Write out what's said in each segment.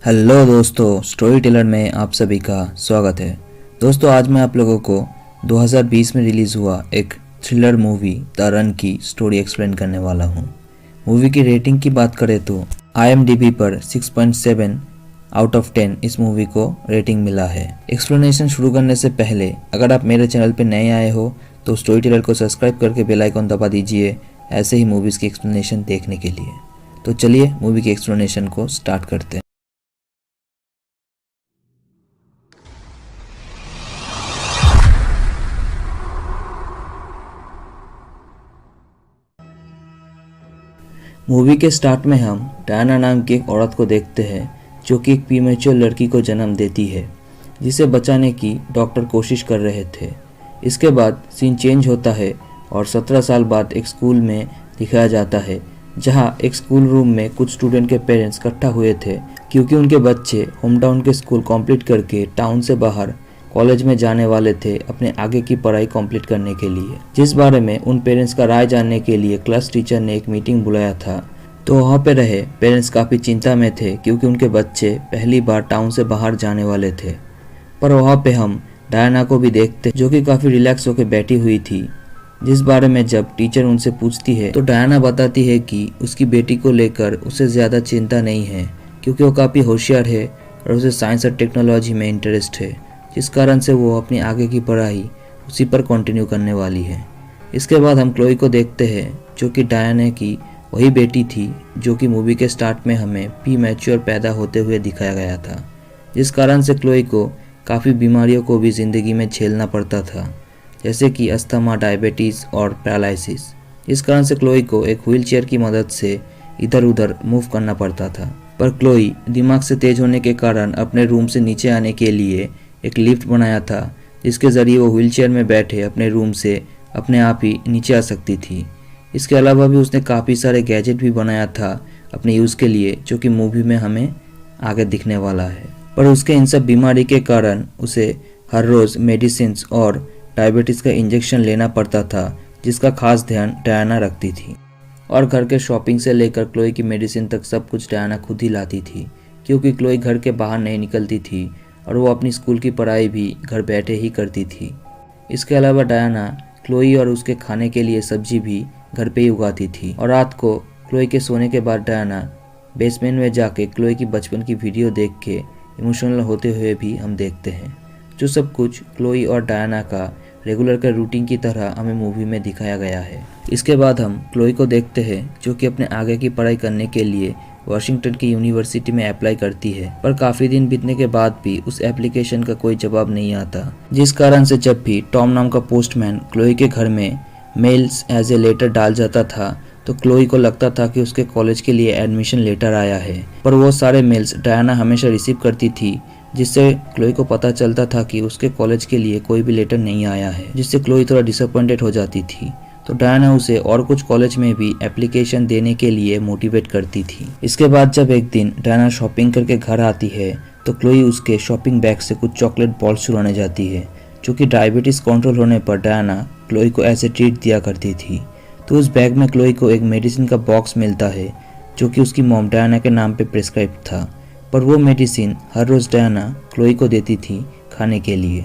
Hello दोस्तों, story teller में आप सभी का स्वागत है। दोस्तों, आज मैं आप लोगों को 2020 में रिलीज़ हुआ एक थ्रिलर मूवी द रन की स्टोरी एक्सप्लेन करने वाला हूँ। मूवी की रेटिंग की बात करें तो IMDb पर 6.7 आउट ऑफ 10 इस मूवी को रेटिंग मिला है। एक्सप्लेनेशन शुरू करने से पहले अगर आप मेरे चैनल पर नए आए हो तो स्टोरी टेलर को सब्सक्राइब करके बेल आइकन दबा दीजिए ऐसे ही मूवीज़ की एक्सप्लेनेशन देखने के लिए। तो चलिए मूवी की एक्सप्लेनेशन को स्टार्ट करते हैं। मूवी के स्टार्ट में हम डायना नाम की एक औरत को देखते हैं जो कि एक प्रीमेच्योर लड़की को जन्म देती है जिसे बचाने की डॉक्टर कोशिश कर रहे थे। इसके बाद सीन चेंज होता है और 17 साल बाद एक स्कूल में दिखाया जाता है जहां एक स्कूल रूम में कुछ स्टूडेंट के पेरेंट्स इकट्ठा हुए थे क्योंकि उनके बच्चे होम टाउन के स्कूल कंप्लीट करके टाउन से बाहर कॉलेज में जाने वाले थे अपने आगे की पढ़ाई कंप्लीट करने के लिए, जिस बारे में उन पेरेंट्स का राय जानने के लिए क्लास टीचर ने एक मीटिंग बुलाया था। तो वहाँ पे रहे पेरेंट्स काफ़ी चिंता में थे क्योंकि उनके बच्चे पहली बार टाउन से बाहर जाने वाले थे। पर वहाँ पे हम डायना को भी देखते जो कि काफ़ी रिलैक्स होकर बैठी हुई थी, जिस बारे में जब टीचर उनसे पूछती है तो डायना बताती है कि उसकी बेटी को लेकर उसे ज़्यादा चिंता नहीं है क्योंकि वो काफ़ी होशियार है और उसे साइंस और टेक्नोलॉजी में इंटरेस्ट है, जिस कारण से वो अपनी आगे की पढ़ाई उसी पर कंटिन्यू करने वाली है। इसके बाद हम क्लोई को देखते हैं जो कि डायना की वही बेटी थी जो कि मूवी के स्टार्ट में हमें प्रीमैच्योर पैदा होते हुए दिखाया गया था, जिस कारण से क्लोई को काफ़ी बीमारियों को भी ज़िंदगी में झेलना पड़ता था जैसे कि अस्थमा, डायबिटीज़ और पैरालिसिस, जिस कारण से क्लोई को एक व्हीलचेयर की मदद से इधर उधर मूव करना पड़ता था। पर क्लोई दिमाग से तेज होने के कारण अपने रूम से नीचे आने के लिए एक लिफ्ट बनाया था जिसके ज़रिए वो व्हीलचेयर में बैठे अपने रूम से अपने आप ही नीचे आ सकती थी। इसके अलावा भी उसने काफ़ी सारे गैजेट भी बनाया था अपने यूज़ के लिए जो कि मूवी में हमें आगे दिखने वाला है। पर उसके इन सब बीमारी के कारण उसे हर रोज़ मेडिसिन्स और डायबिटीज़ का इंजेक्शन लेना पड़ता था जिसका खास ध्यान डायना रखती थी। और घर के शॉपिंग से लेकर क्लोई की मेडिसिन तक सब कुछ डायना खुद ही लाती थी क्योंकि क्लोई घर के बाहर नहीं निकलती थी और वो अपनी स्कूल की पढ़ाई भी घर बैठे ही करती थी। इसके अलावा डायना क्लोई और उसके खाने के लिए सब्जी भी घर पे ही उगाती थी। और रात को क्लोई के सोने के बाद डायना बेसमेंट में जाके क्लोई की बचपन की वीडियो देख के इमोशनल होते हुए भी हम देखते हैं, जो सब कुछ क्लोई और डायना का रेगुलर का रूटीन की तरह हमें मूवी में दिखाया गया है। इसके बाद हम क्लोई को देखते हैं जो कि अपने आगे की पढ़ाई करने के लिए वाशिंगटन की यूनिवर्सिटी में अप्लाई करती है, पर काफ़ी दिन बीतने के बाद भी उस एप्लीकेशन का कोई जवाब नहीं आता, जिस कारण से जब भी टॉम नाम का पोस्टमैन क्लोई के घर में मेल्स एज ए लेटर डाल जाता था तो क्लोई को लगता था कि उसके कॉलेज के लिए एडमिशन लेटर आया है। पर वो सारे मेल्स डायना हमेशा रिसीव करती थी जिससे क्लोई को पता चलता था कि उसके कॉलेज के लिए कोई भी लेटर नहीं आया है, जिससे क्लोई थोड़ा डिसअपॉइंटेड हो जाती थी। तो डायना उसे और कुछ कॉलेज में भी एप्लीकेशन देने के लिए मोटिवेट करती थी। इसके बाद जब एक दिन डायना शॉपिंग करके घर आती है तो क्लोई उसके शॉपिंग बैग से कुछ चॉकलेट बॉल्स चुराने जाती है जो कि डायबिटीज़ कंट्रोल होने पर डायना क्लोई को ऐसे ट्रीट दिया करती थी। तो उस बैग में क्लोई को एक मेडिसिन का बॉक्स मिलता है जो कि उसकी मॉम डायना के नाम पे प्रिस्क्राइब था, पर वो मेडिसिन हर रोज़ डायना क्लोई को देती थी खाने के लिए,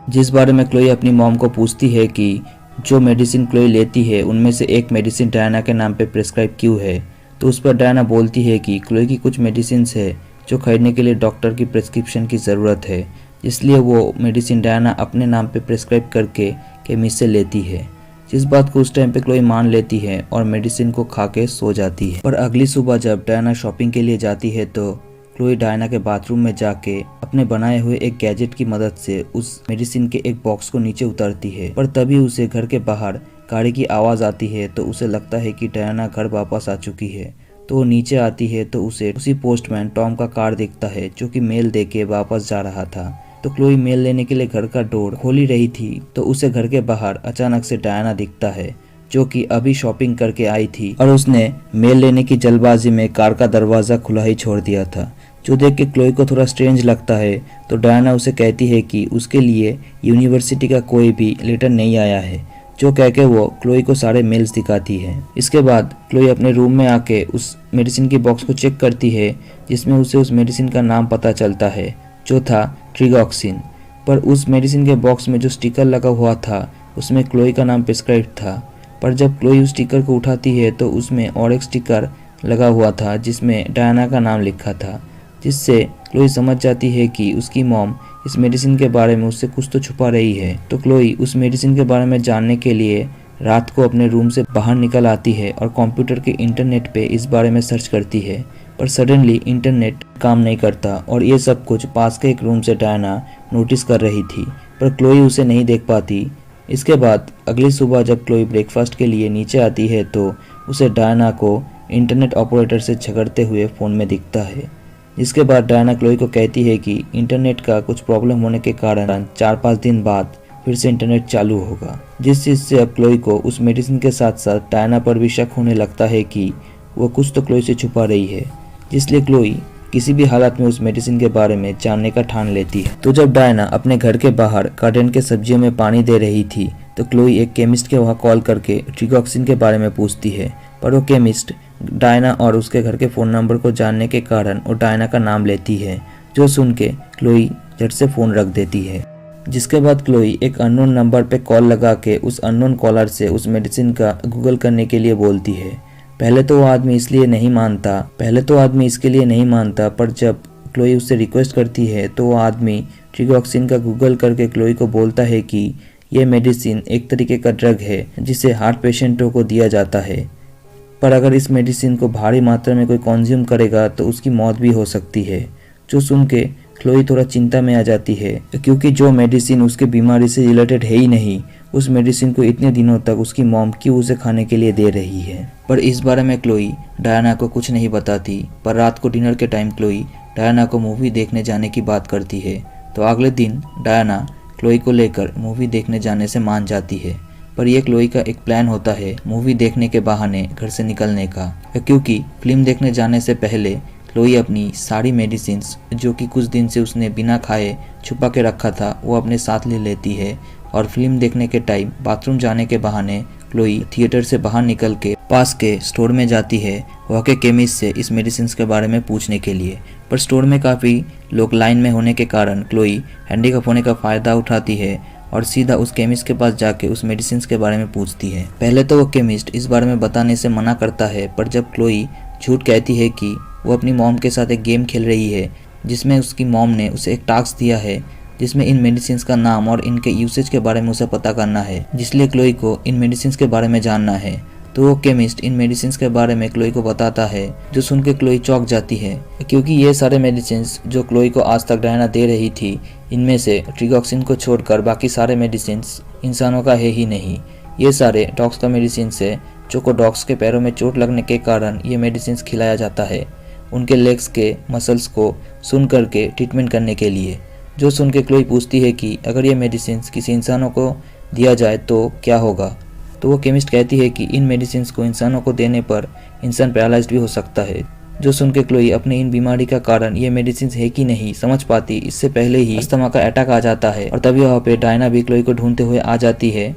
जिस बारे में क्लोई अपनी मॉम को पूछती है कि जो मेडिसिन क्लोई लेती है उनमें से एक मेडिसिन डायना के नाम पे प्रिस्क्राइब क्यों है। तो उस पर डायना बोलती है कि क्लोई की कुछ मेडिसिन है जो खरीदने के लिए डॉक्टर की प्रिस्क्रिप्शन की ज़रूरत है, इसलिए वो मेडिसिन डायना अपने नाम पे प्रिस्क्राइब करके केमिस्ट से लेती है, जिस बात को उस टाइम पे क्लोई मान लेती है और मेडिसिन को खा के सो जाती है। पर अगली सुबह जब डायना शॉपिंग के लिए जाती है तो क्लोई डायना के बाथरूम में जाके अपने बनाए हुए एक गैजेट की मदद से उस मेडिसिन के एक बॉक्स को नीचे उतारती है। पर तभी उसे घर के बाहर गाड़ी की आवाज़ आती है तो उसे लगता है कि डायना घर वापस आ चुकी है। तो वो नीचे आती है तो उसे उसी पोस्टमैन टॉम का कार दिखता है जो कि मेल दे के वापस जा रहा था। तो क्लोई मेल लेने के लिए घर का डोर खोल ही रही थी तो उसे घर के बाहर अचानक से डायना दिखता है जो कि अभी शॉपिंग करके आई थी और उसने मेल लेने की जल्दबाजी में कार का दरवाज़ा खुला ही छोड़ दिया था, जो देख के क्लोई को थोड़ा स्ट्रेंज लगता है। तो डायना उसे कहती है कि उसके लिए यूनिवर्सिटी का कोई भी लेटर नहीं आया है, जो कह के वो क्लोई को सारे मेल्स दिखाती है। इसके बाद क्लोई अपने रूम में आके उस मेडिसिन की बॉक्स को चेक करती है, जिसमें उसे उस मेडिसिन का नाम पता चलता है जो था ट्रिगॉक्सिन। पर उस मेडिसिन के बॉक्स में जो स्टिकर लगा हुआ था उसमें क्लोई का नाम प्रिस्क्राइब था। पर जब क्लोई उस स्टिकर को उठाती है तो उसमें और एक स्टिकर लगा हुआ था जिसमें डायना का नाम लिखा था, जिससे क्लोई समझ जाती है कि उसकी मॉम इस मेडिसिन के बारे में उससे कुछ तो छुपा रही है। तो क्लोई उस मेडिसिन के बारे में जानने के लिए रात को अपने रूम से बाहर निकल आती है और कंप्यूटर के इंटरनेट पे इस बारे में सर्च करती है। पर सडनली इंटरनेट काम नहीं करता और ये सब कुछ पास के एक रूम से डायना नोटिस कर रही थी, पर क्लोई उसे नहीं देख पाती। इसके बाद अगली सुबह जब क्लोई ब्रेकफास्ट के लिए नीचे आती है तो उसे डायना को इंटरनेट ऑपरेटर से झगड़ते हुए फ़ोन में दिखता है। इसके बाद डायना क्लोई को कहती है कि इंटरनेट का कुछ प्रॉब्लम होने के कारण 4-5 दिन बाद फिर से इंटरनेट चालू होगा, जिस चीज़ से अब क्लोई को उस मेडिसिन के साथ साथ डायना पर भी शक होने लगता है कि वो कुछ तो क्लोई से छुपा रही है, जिसलिए क्लोई किसी भी हालत में उस मेडिसिन के बारे में जानने का ठान लेती है। तो जब डायना अपने घर के बाहर गार्डन के सब्जियों में पानी दे रही थी तो क्लोई एक केमिस्ट के वहाँ कॉल करके ट्रिगॉक्सिन के बारे में पूछती है, पर वो केमिस्ट डायना और उसके घर के फ़ोन नंबर को जानने के कारण वो डायना का नाम लेती है, जो सुन के क्लोई झट से फ़ोन रख देती है। जिसके बाद क्लोई एक अननोन नंबर पे कॉल लगा के उस अननोन कॉलर से उस मेडिसिन का गूगल करने के लिए बोलती है। पहले तो वो आदमी इसके लिए नहीं मानता, पर जब क्लोई उससे रिक्वेस्ट करती है तो वो आदमी ट्रिगॉक्सिन का गूगल करके क्लोई को बोलता है कि ये मेडिसिन एक तरीके का ड्रग है जिसे हार्ट पेशेंटों को दिया जाता है, पर अगर इस मेडिसिन को भारी मात्रा में कोई कंज्यूम करेगा तो उसकी मौत भी हो सकती है। जो सुन के क्लोई थोड़ा चिंता में आ जाती है, क्योंकि जो मेडिसिन उसके बीमारी से रिलेटेड है ही नहीं, उस मेडिसिन को इतने दिनों तक उसकी मॉम क्यों उसे खाने के लिए दे रही है। पर इस बारे में क्लोई डायना को कुछ नहीं बताती। पर रात को डिनर के टाइम क्लोई डायना को मूवी देखने जाने की बात करती है। तो अगले दिन डायना क्लोई को लेकर मूवी देखने जाने से मान जाती है। पर यह क्लोई का एक प्लान होता है मूवी देखने के बहाने घर से निकलने का, क्योंकि फिल्म देखने जाने से पहले क्लोई अपनी सारी मेडिसिन्स जो कि कुछ दिन से उसने बिना खाए छुपा के रखा था वो अपने साथ ले लेती है। और फिल्म देखने के टाइम बाथरूम जाने के बहाने क्लोई थिएटर से बाहर निकल के पास के स्टोर में जाती है वहाँ के केमिस्ट से इस मेडिसिन्स के बारे में पूछने के लिए। पर स्टोर में काफ़ी लोग लाइन में होने के कारण क्लोई हैंडीकैप होने का फ़ायदा उठाती है और सीधा उस केमिस्ट के पास जाके उस मेडिसिन्स के बारे में पूछती है। पहले तो वो केमिस्ट इस बारे में बताने से मना करता है, पर जब क्लोई झूठ कहती है कि वो अपनी मॉम के साथ एक गेम खेल रही है जिसमें उसकी मॉम ने उसे एक टास्क दिया है जिसमें इन मेडिसिन्स का नाम और इनके यूसेज के बारे में उसे पता करना है, जिसलिए क्लोई को इन मेडिसिन्स के बारे में जानना है। तो वो केमिस्ट इन मेडिसिन्स के बारे में क्लोई को बताता है, जो सुन के क्लोई चौंक जाती है, क्योंकि ये सारे मेडिसिन्स जो क्लोई को आज तक डायना दे रही थी, इनमें से ट्रिगॉक्सिन को छोड़कर बाकी सारे मेडिसिन्स इंसानों का है ही नहीं। ये सारे डॉग्स का मेडिसिन है, जो को डॉग्स के पैरों में चोट लगने के कारण ये मेडिसिन्स खिलाया जाता है उनके लेग्स के मसल्स को सुन करके ट्रीटमेंट करने के लिए। जो सुन के क्लोई पूछती है कि अगर ये मेडिसिन्स किसी इंसानों को दिया जाए तो क्या होगा। तो वो केमिस्ट कहती है कि इन मेडिसिन्स को इंसानों को देने पर इंसान पैरालाइज्ड भी हो सकता है। जो सुन के क्लोई अपने इन बीमारी का कारण ये मेडिसिन्स है कि नहीं समझ पाती, इससे पहले ही अस्थमा का अटैक आ जाता है। और तभी वहाँ पे डायना भी क्लोई को ढूंढते हुए आ जाती है,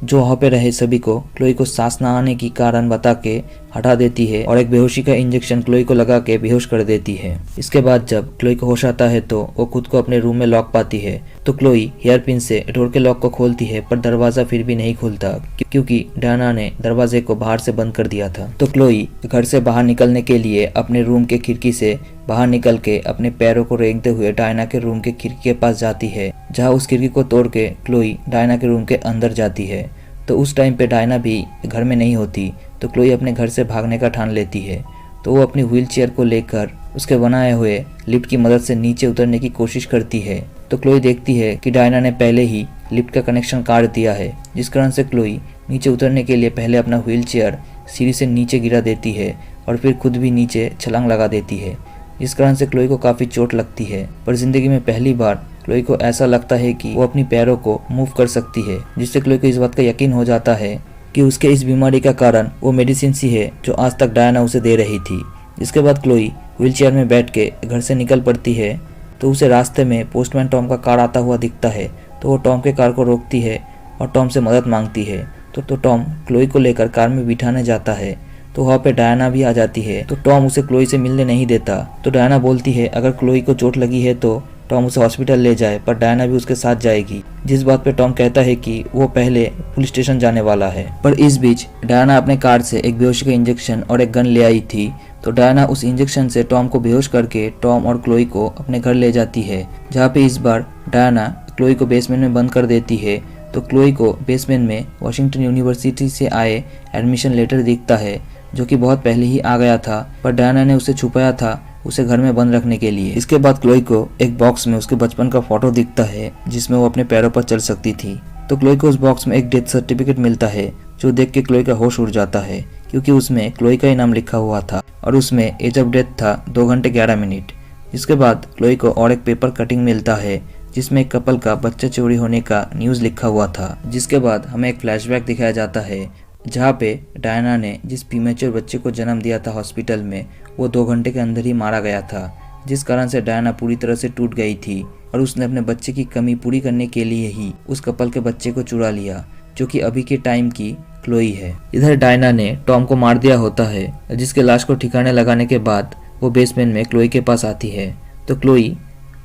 जो वहाँ पे रहे सभी को क्लोई को सांस ना आने की कारण बता के हटा देती है और एक बेहोशी का इंजेक्शन क्लोई को लगा के बेहोश कर देती है। इसके बाद जब क्लोई को होश आता है तो वो खुद को अपने रूम में लॉक पाती है। तो क्लोई हेयर पिन से डोर के लॉक को खोलती है, पर दरवाजा फिर भी नहीं खुलता क्योंकि डायना ने दरवाजे को बाहर से बंद कर दिया था। तो क्लोई घर से बाहर निकलने के लिए अपने रूम के खिड़की से बाहर निकल के अपने पैरों को रेंगते हुए डायना के रूम के खिड़की के पास जाती है, जहाँ उस खिड़की को तोड़ के क्लोई डायना के रूम के अंदर जाती है। तो उस टाइम पे डायना भी घर में नहीं होती, तो क्लोई अपने घर से भागने का ठान लेती है। तो वो अपनी व्हील चेयर को लेकर उसके बनाए हुए लिफ्ट की मदद से नीचे उतरने की कोशिश करती है। तो क्लोई देखती है कि डायना ने पहले ही लिफ्ट का कनेक्शन काट दिया है, जिस कारण से क्लोई नीचे उतरने के लिए पहले अपना व्हील चेयर सीढ़ी से नीचे गिरा देती है और फिर खुद भी नीचे छलांग लगा देती है, जिस कारण से क्लोई को काफ़ी चोट लगती है। पर जिंदगी में पहली बार क्लोई को ऐसा लगता है कि वो अपनी पैरों को मूव कर सकती है, जिससे क्लोई को इस बात का यकीन हो जाता है कि उसके इस बीमारी का कारण वो मेडिसिन सी है जो आज तक डायना उसे दे रही थी। जिसके बाद क्लोई व्हीलचेयर में बैठ के घर से निकल पड़ती है। तो उसे रास्ते में पोस्टमैन टॉम का कार आता हुआ दिखता है। तो वो टॉम के कार को रोकती है और टॉम से मदद मांगती है। तो टॉम क्लोई को लेकर कार में बिठाने जाता है। तो वहाँ पे डायना भी आ जाती है। तो टॉम उसे क्लोई से मिलने नहीं देता। तो डायना बोलती है अगर क्लोई को चोट लगी है तो टॉम उसे हॉस्पिटल ले जाए, पर डायना भी उसके साथ जाएगी। जिस बात पे टॉम कहता है कि वो पहले पुलिस स्टेशन जाने वाला है। पर इस बीच डायना अपने कार से एक बेहोशी का इंजेक्शन और एक गन ले आई थी। तो डायना उस इंजेक्शन से टॉम को बेहोश करके टॉम और क्लोई को अपने घर ले जाती है, जहाँ पे इस बार डायना क्लोई को बेसमेंट में बंद कर देती है। तो क्लोई को बेसमेंट में वॉशिंगटन यूनिवर्सिटी से आए एडमिशन लेटर दिखता है, जो कि बहुत पहले ही आ गया था, पर डायना ने उसे छुपाया था उसे घर में बंद रखने के लिए। इसके बाद क्लोई को एक बॉक्स में उसके बचपन का फोटो दिखता है, जिसमें वो अपने पैरों पर चल सकती थी। तो क्लोई को उस बॉक्स में एक डेथ सर्टिफिकेट मिलता है, जो देख के क्लोई का होश उड़ जाता है, क्योंकि उसमें क्लोई का ही नाम लिखा हुआ था और उसमें एज ऑफ डेथ था 2 घंटे 11 मिनट। इसके बाद क्लोई को और एक पेपर कटिंग मिलता है, जिसमें एक कपल का बच्चा चोरी होने का न्यूज़ लिखा हुआ था। जिसके बाद हमें एक फ्लैशबैक दिखाया जाता है, जहाँ पे डायना ने जिस प्रीमेच्योर बच्चे को जन्म दिया था हॉस्पिटल में, वो 2 घंटे के अंदर ही मारा गया था, जिस कारण से डायना पूरी तरह से टूट गई थी और उसने अपने बच्चे की कमी पूरी करने के लिए ही उस कपल के बच्चे को चुरा लिया, जो कि अभी के टाइम की क्लोई है। इधर डायना ने टॉम को मार दिया होता है, जिसके लाश को ठिकाने लगाने के बाद वो बेसमेंट में क्लोई के पास आती है। तो क्लोई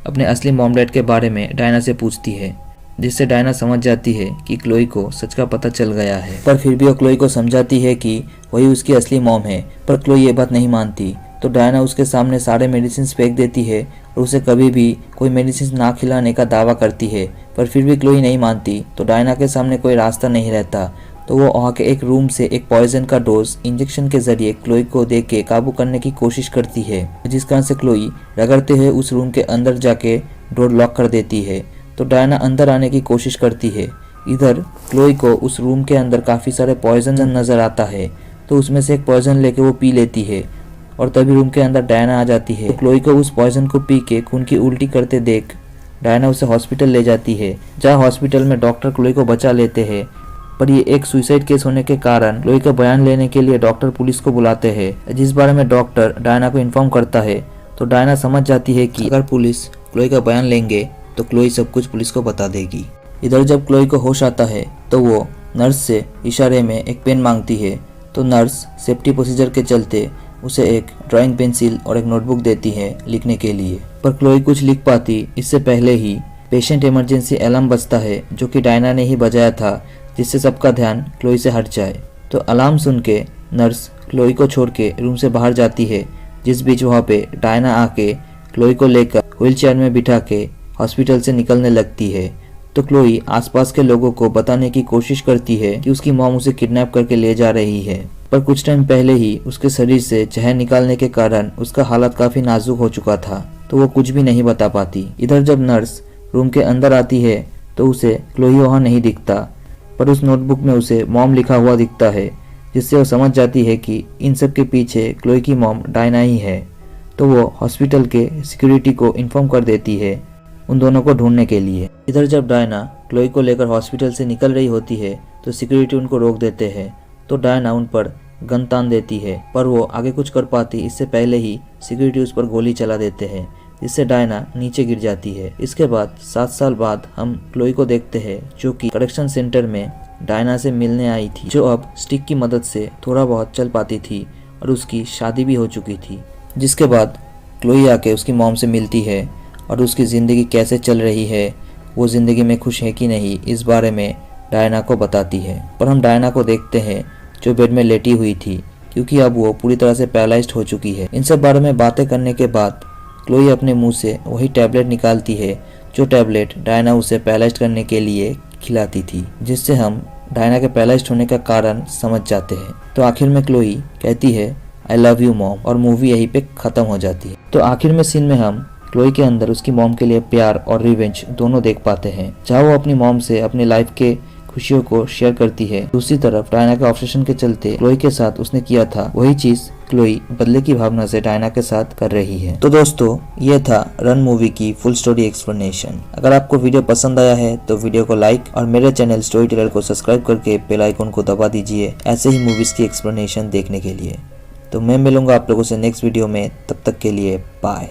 अपने असली मॉम डैड के बारे में डायना से पूछती है, जिससे डायना समझ जाती है कि क्लोई को सच का पता चल गया है। पर फिर भी वो क्लोई को समझाती है कि वही उसकी असली मॉम है, पर क्लोई ये बात नहीं मानती। तो डायना उसके सामने सारे मेडिसिन फेंक देती है और उसे कभी भी कोई मेडिसिन ना खिलाने का दावा करती है, पर फिर भी क्लोई नहीं मानती। तो डायना के सामने कोई रास्ता नहीं रहता, तो वो वहाँ के एक रूम से एक पॉइजन का डोज इंजेक्शन के जरिए क्लोई को दे के काबू करने की कोशिश करती है, जिस कारण से क्लोई रगड़ते हुए उस रूम के अंदर जाके डोर लॉक कर देती है। तो डायना अंदर आने की कोशिश करती है। इधर क्लोई को उस रूम के अंदर काफ़ी सारे पॉइजन नज़र आता है, तो उसमें से एक पॉइजन लेके वो पी लेती है और तभी रूम के अंदर डायना आ जाती है। तो क्लोई को उस पॉइजन को पी के खून की उल्टी करते देख डायना उसे हॉस्पिटल ले जाती है, जहाँ हॉस्पिटल में डॉक्टर क्लोई को बचा लेते हैं। पर ये एक सुसाइड केस होने के कारण क्लोई का बयान लेने के लिए डॉक्टर पुलिस को बुलाते हैं, जिस बारे में डॉक्टर डायना को इन्फॉर्म करता है। तो डायना समझ जाती है कि अगर पुलिस क्लोई का बयान लेंगे तो क्लोई सब कुछ पुलिस को बता देगी। इधर जब क्लोई को होश आता है तो वो नर्स से इशारे में एक पेन मांगती है। तो नर्स सेफ्टी प्रोसीजर के चलते उसे एक ड्राइंग पेंसिल और एक नोटबुक देती है लिखने के लिए, पर क्लोई कुछ लिख पाती इससे पहले ही पेशेंट इमरजेंसी अलार्म बजता है, जो कि डायना ने ही बजाया था, जिससे सबका ध्यान क्लोई से हट जाए। तो अलार्म सुन के नर्स क्लोई को छोड़ के रूम से बाहर जाती है। जिस बीच वहाँ पे डायना आके क्लोई को लेकर व्हील चेयर में बिठा के हॉस्पिटल से निकलने लगती है। तो क्लोई आसपास के लोगों को बताने की कोशिश करती है कि उसकी मॉम उसे किडनैप करके ले जा रही है, पर कुछ टाइम पहले ही उसके शरीर से जहर निकालने के कारण उसका हालत काफी नाजुक हो चुका था, तो वो कुछ भी नहीं बता पाती। इधर जब नर्स रूम के अंदर आती है तो उसे क्लोई वहाँ नहीं दिखता, पर उस नोटबुक में उसे मॉम लिखा हुआ दिखता है, जिससे वो समझ जाती है कि इन सब के पीछे क्लोई की मॉम डायना ही है। तो वो हॉस्पिटल के सिक्योरिटी को इन्फॉर्म कर देती है उन दोनों को ढूंढने के लिए। इधर जब डायना क्लोई को लेकर हॉस्पिटल से निकल रही होती है तो सिक्योरिटी उनको रोक देते हैं। तो डायना उन पर गन तान देती है, पर वो आगे कुछ कर पाती इससे पहले ही सिक्योरिटी उस पर गोली चला देते हैं, जिससे डायना नीचे गिर जाती है। इसके बाद 7 साल बाद हम क्लोई को देखते हैं, जो कि करेक्शन सेंटर में डायना से मिलने आई थी, जो अब स्टिक की मदद से थोड़ा बहुत चल पाती थी और उसकी शादी भी हो चुकी थी। जिसके बाद क्लोई आके उसकी मॉम से मिलती है और उसकी ज़िंदगी कैसे चल रही है, वो ज़िंदगी में खुश है कि नहीं, इस बारे में डायना को बताती है। पर हम डायना को देखते हैं जो बेड में लेटी हुई थी, क्योंकि अब वो पूरी तरह से पैरालाइज्ड हो चुकी है। इन सब बारे में बातें करने के बाद क्लोई अपने मुंह से वही टैबलेट निकालती है, जो टैबलेट डायना उसे पैरालाइज्ड करने के लिए खिलाती थी, जिससे हम डायना के पैरालाइज्ड होने का कारण समझ जाते हैं। तो आखिर में क्लोई कहती है आई लव यू मॉम, और मूवी यहीं पे खत्म हो जाती है। तो आखिर में सीन में हम क्लोई के अंदर उसकी मॉम के लिए प्यार और रिवेंज दोनों देख पाते हैं, जहाँ वो अपनी मॉम से अपनी लाइफ के खुशियों को शेयर करती है। दूसरी तरफ डायना के ऑब्सेशन के चलते क्लोई के साथ उसने किया था वही चीज क्लोई बदले की भावना से डायना के साथ कर रही है। तो दोस्तों, ये था रन मूवी की फुल स्टोरी एक्सप्लेनेशन। अगर आपको वीडियो पसंद आया है तो वीडियो को लाइक और मेरे चैनल स्टोरी टेलर को सब्सक्राइब करके बेल आइकन को दबा दीजिए ऐसे ही मूवीज की एक्सप्लेनेशन देखने के लिए। तो मैं मिलूंगा आप लोगों से नेक्स्ट वीडियो में, तब तक के लिए बाय।